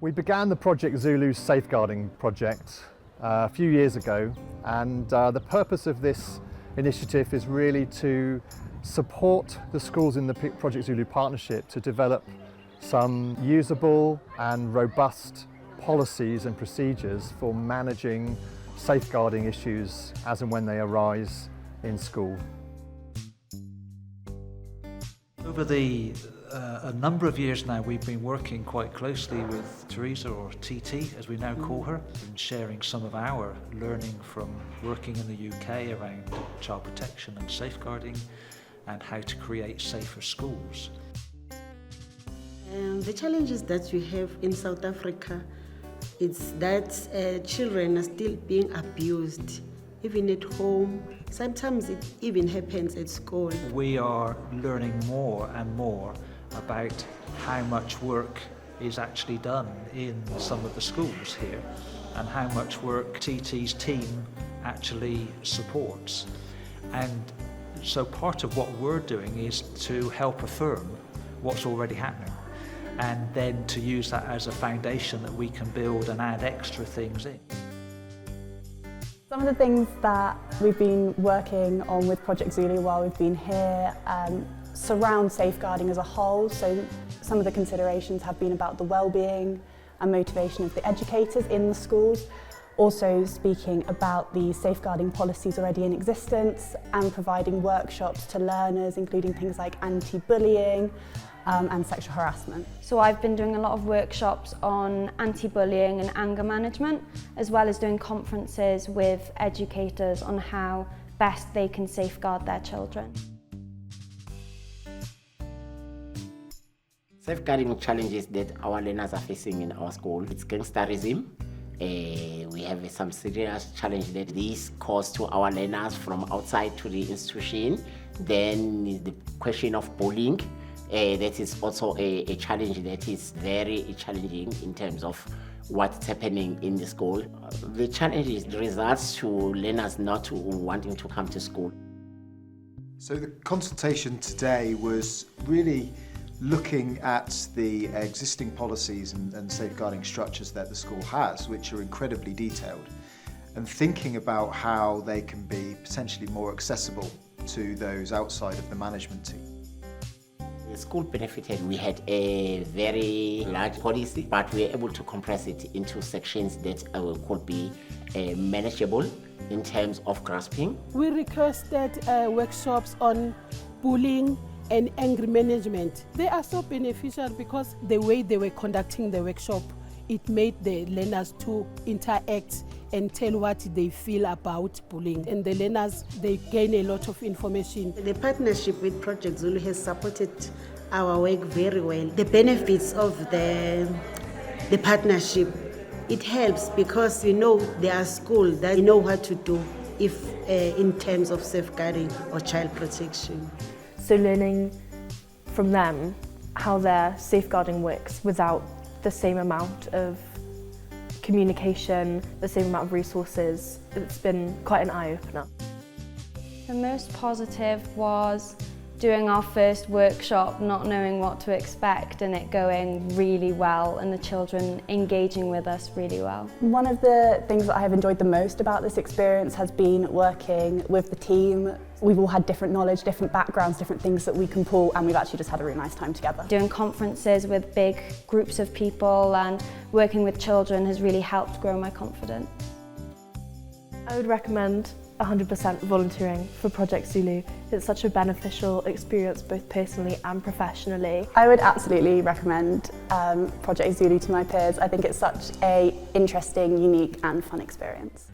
We began the Project Zulu safeguarding project a few years ago, and the purpose of this initiative is really to support the schools in the Project Zulu partnership to develop some usable and robust policies and procedures for managing safeguarding issues as and when they arise in school. Over a number of years now, we've been working quite closely with Teresa, or TT as we now call her, and sharing some of our learning from working in the UK around child protection and safeguarding and how to create safer schools. The challenges that we have in South Africa is that children are still being abused, even at home. Sometimes it even happens at school. We are learning more and more about how much work is actually done in some of the schools here and how much work TT's team actually supports. And so part of what we're doing is to help affirm what's already happening, and then to use that as a foundation that we can build and add extra things in. Some of the things that we've been working on with Project Zulu while we've been here surround safeguarding as a whole. So some of the considerations have been about the well-being and motivation of the educators in the schools, also speaking about the safeguarding policies already in existence and providing workshops to learners, including things like anti-bullying and sexual harassment. So I've been doing a lot of workshops on anti-bullying and anger management, as well as doing conferences with educators on how best they can safeguard their children. Safeguarding challenges that our learners are facing in our school, it's gangsterism. We have some serious challenge that this cause to our learners from outside to the institution. Then the question of bullying. That is also a challenge that is very challenging in terms of what's happening in the school. The challenge is the results to learners not wanting to come to school. So the consultation today was really looking at the existing policies and safeguarding structures that the school has, which are incredibly detailed, and thinking about how they can be potentially more accessible to those outside of the management team. The school benefited. We had a very large policy, but we were able to compress it into sections that could be manageable in terms of grasping. We requested workshops on bullying and anger management. They are so beneficial because the way they were conducting the workshop, it made the learners to interact and tell what they feel about bullying. And the learners, they gain a lot of information. The partnership with Project Zulu has supported our work very well. The benefits of the partnership, it helps because there are schools that know what to do if in terms of safeguarding or child protection. So learning from them how their safeguarding works without the same amount of communication, the same amount of resources, it's been quite an eye-opener. The most positive was doing our first workshop, not knowing what to expect, and it going really well and the children engaging with us really well. One of the things that I have enjoyed the most about this experience has been working with the team. We've all had different knowledge, different backgrounds, different things that we can pull, and we've actually just had a really nice time together. Doing conferences with big groups of people and working with children has really helped grow my confidence. I would recommend 100% volunteering for Project Zulu. It's such a beneficial experience both personally and professionally. I would absolutely recommend Project Zulu to my peers. I think it's such an interesting, unique and fun experience.